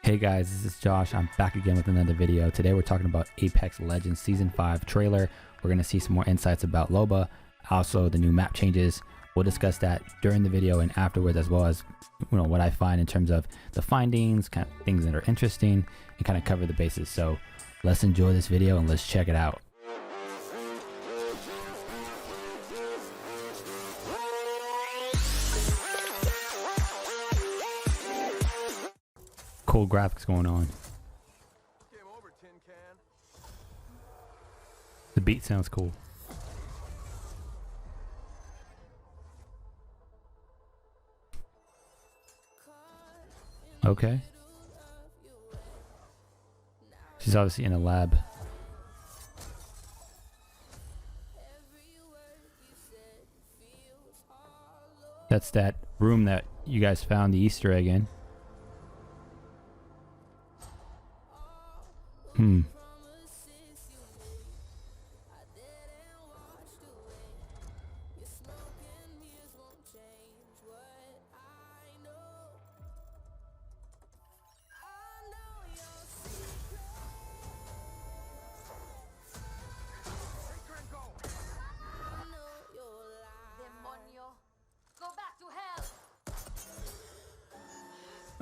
Hey guys, this is Josh. I'm back again with another video. Today we're talking about Apex Legends Season 5 trailer. We're going to see some more insights about Loba, also the new map changes. We'll discuss that during the video and afterwards, as well as what I find in terms of the findings, kind of things that are interesting, and kind of cover the bases. So let's enjoy this video and let's check it out. Cool graphics going on. The beat sounds cool. Okay. She's obviously in a lab. That's that room that you guys found the Easter egg in.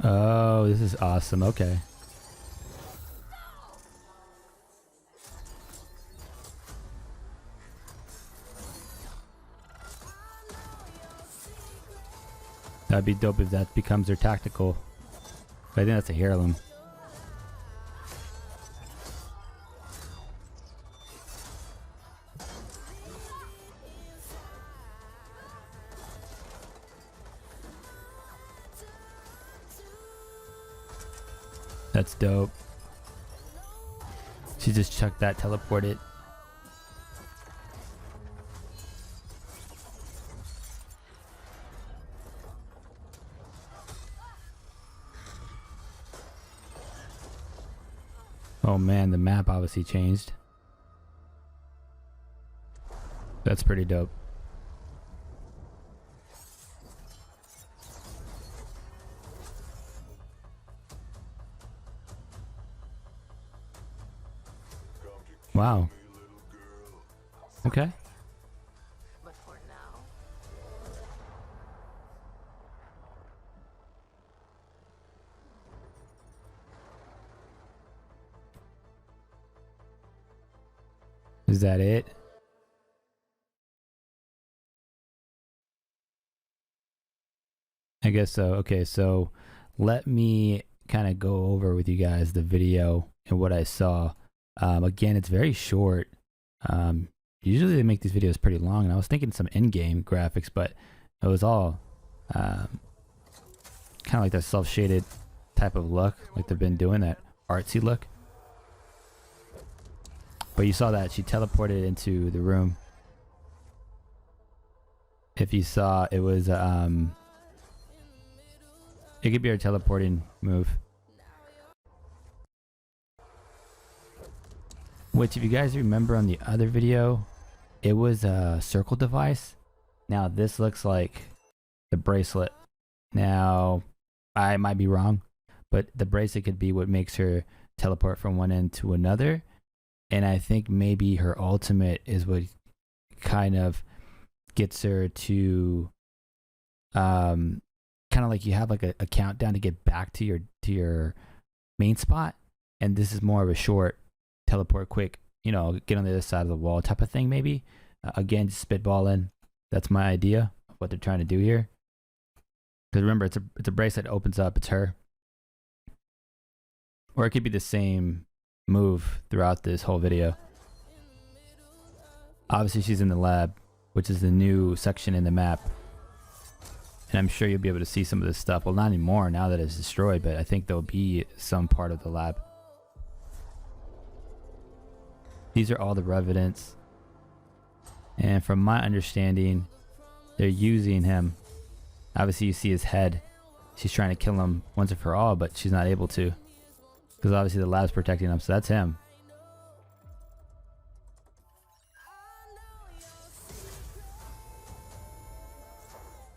Oh, this is awesome. Okay. That'd be dope if that becomes their tactical. But I think that's a heirloom. That's dope. She just chucked that, teleported. Oh man, the map obviously changed. That's pretty dope. Wow. Okay. But for now, is that it? I guess so. Okay, so let me kind of go over with you guys the video and what I saw. Again, it's very short. Usually they make these videos pretty long, and I was thinking some in-game graphics, but it was all kind of like that self-shaded type of look, like they've been doing, that artsy look. But you saw that she teleported into the room. If you saw, it was it could be her teleporting move. Which, if you guys remember on the other video, it was a circle device. Now this looks like the bracelet. Now, I might be wrong, but the bracelet could be what makes her teleport from one end to another. And I think maybe her ultimate is what kind of gets her to, kind of like you have like a countdown to get back to your main spot. And this is more of a short teleport quick, get on the other side of the wall type of thing, maybe. Again, just spitballing. That's my idea of what they're trying to do here. Because remember, it's a bracelet that opens up. It's her. Or it could be the same move throughout this whole video. Obviously, she's in the lab, which is the new section in the map. And I'm sure you'll be able to see some of this stuff. Well, not anymore now that it's destroyed, but I think there'll be some part of the lab. These are all the Revenants. And from my understanding, they're using him. Obviously, you see his head. She's trying to kill him once and for all, but she's not able to. Because obviously the lab's protecting him, so that's him.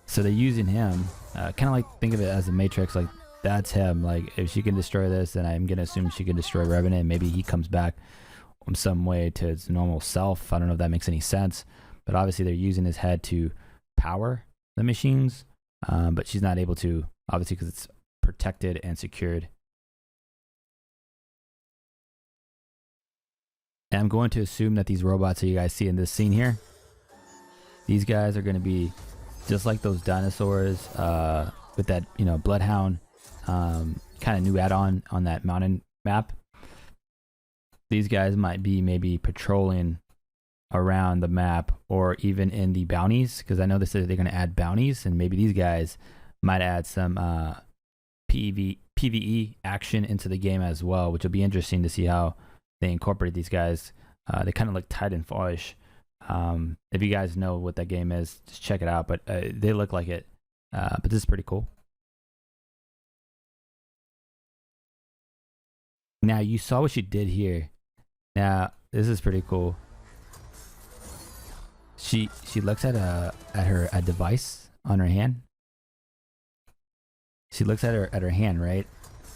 So they're using him. Kind of like, think of it as the Matrix, like that's him. Like, if she can destroy this, then I'm gonna assume she can destroy Revenant. Maybe he comes back in some way to his normal self. I don't know if that makes any sense, but obviously they're using his head to power the machines, but she's not able to, obviously, because it's protected and secured. And I'm going to assume that these robots that you guys see in this scene here, these guys are going to be just like those dinosaurs with that, you know, bloodhound kind of new add-on on that mountain map. These guys might be maybe patrolling around the map or even in the bounties, because I know they said they're going to add bounties, and maybe these guys might add some PvE action into the game as well, which will be interesting to see how they incorporate these guys. They kind of look Titanfall-ish. If you guys know what that game is, just check it out, but they look like it. But this is pretty cool. Now, you saw what she did here. Now, this is pretty cool. She looks at a device on her hand. She looks at her hand, right?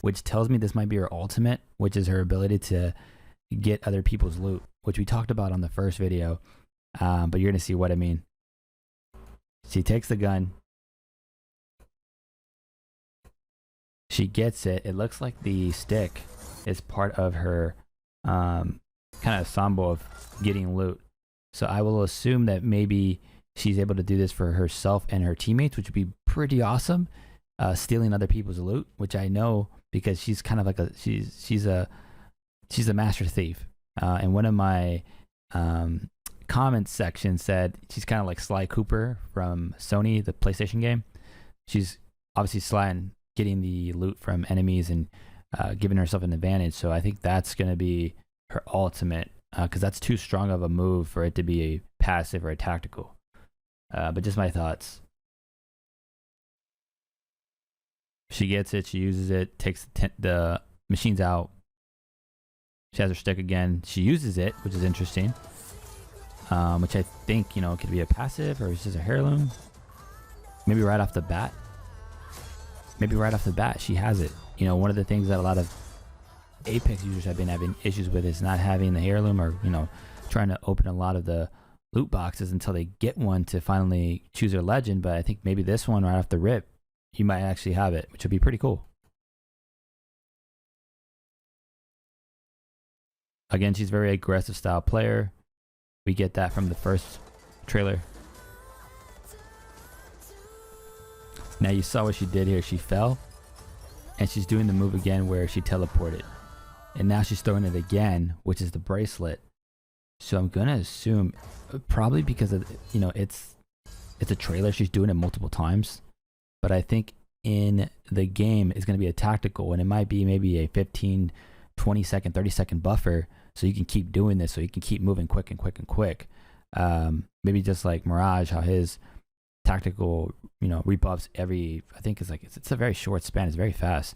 Which tells me this might be her ultimate, which is her ability to get other people's loot, which we talked about on the first video. But you're gonna see what I mean. She takes the gun. She gets it. It looks like the stick is part of her kind of ensemble of getting loot. So I will assume that maybe she's able to do this for herself and her teammates, which would be pretty awesome. Stealing other people's loot, which I know because she's kind of like she's a master thief. And one of my comments section said she's kind of like Sly Cooper from Sony, the PlayStation game. She's obviously sly and getting the loot from enemies and giving herself an advantage. So I think that's going to be her ultimate, because that's too strong of a move for it to be a passive or a tactical. But just my thoughts. She gets it, she uses it, takes the machines out. She has her stick again. She uses it, which is interesting. Which I think, you know, could be a passive or it's just a heirloom. Maybe right off the bat. Maybe right off the bat, she has it. You know, one of the things that a lot of Apex users have been having issues with is not having the heirloom, or, you know, trying to open a lot of the loot boxes until they get one to finally choose their legend. But I think maybe this one right off the rip, you might actually have it, which would be pretty cool. Again, she's a very aggressive style player. We get that from the first trailer. Now you saw what she did here. She fell, and she's doing the move again where she teleported. And now she's throwing it again, which is the bracelet. So I'm gonna assume, probably because of, you know, it's a trailer, she's doing it multiple times. But I think in the game it's gonna be a tactical, and it might be maybe a 15, 20 second, 30 second buffer, so you can keep doing this, so you can keep moving quick and quick and quick. Maybe just like Mirage, how his tactical, you know, rebuffs every, I think it's like it's a very short span, it's very fast.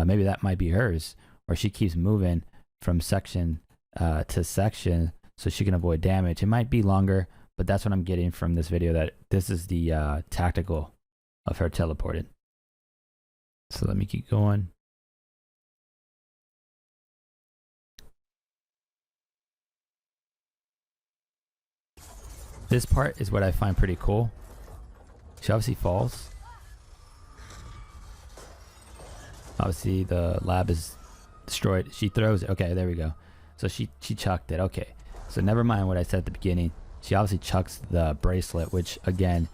Maybe that might be hers, or she keeps moving from section to section so she can avoid damage. It might be longer, but that's what I'm getting from this video, that this is the tactical of her teleported. So let me keep going. This part is what I find pretty cool. She obviously falls. Obviously the lab is destroyed. She throws it. Okay, there we go. So she chucked it. Okay. So never mind what I said at the beginning. She obviously chucks the bracelet, which again,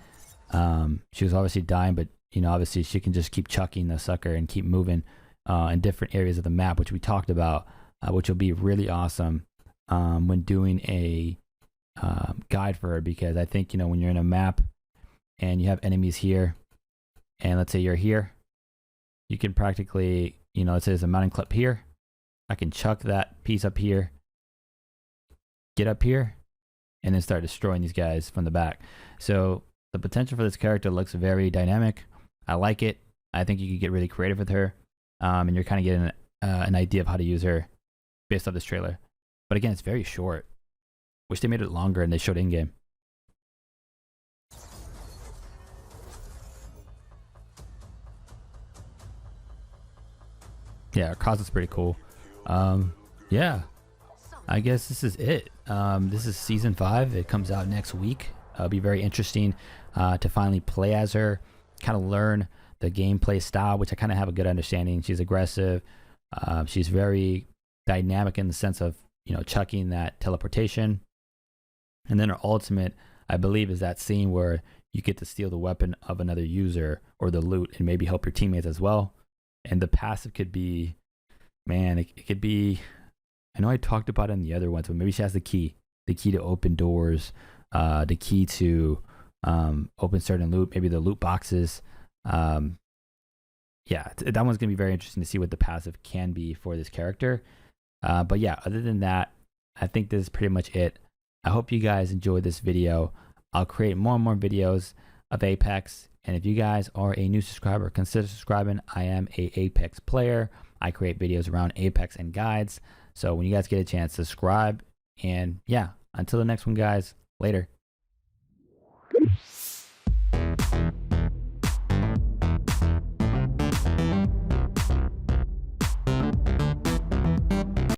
she was obviously dying, but, you know, obviously she can just keep chucking the sucker and keep moving in different areas of the map, which we talked about, which will be really awesome when doing a guide for her, because I think, you know, when you're in a map and you have enemies here, and let's say you're here, you can practically, you know, let's say there's a mountain clip here, I can chuck that piece up here, get up here, and then start destroying these guys from the back. So the potential for this character looks very dynamic. I like it. I think you could get really creative with her, and you're kind of getting an idea of how to use her based off this trailer. But again, it's very short. Wish they made it longer and they showed in-game. Yeah, her cosmetics pretty cool. Yeah, I guess this is it. This is season 5. It comes out next week. It'll be very interesting to finally play as her, kind of learn the gameplay style, which I kind of have a good understanding. She's aggressive. She's very dynamic in the sense of, you know, chucking that teleportation. And then her ultimate, I believe, is that scene where you get to steal the weapon of another user or the loot and maybe help your teammates as well. And the passive could be, man, it could be, I know I talked about it in the other ones, but maybe she has the key to open doors, the key to open certain loot, maybe the loot boxes. Yeah, that one's going to be very interesting to see what the passive can be for this character. But yeah, other than that, I think this is pretty much it. I hope you guys enjoyed this video. I'll create more and more videos of Apex. And if you guys are a new subscriber, consider subscribing. I am a Apex player. I create videos around Apex and guides. So when you guys get a chance, subscribe. And yeah, until the next one, guys, later.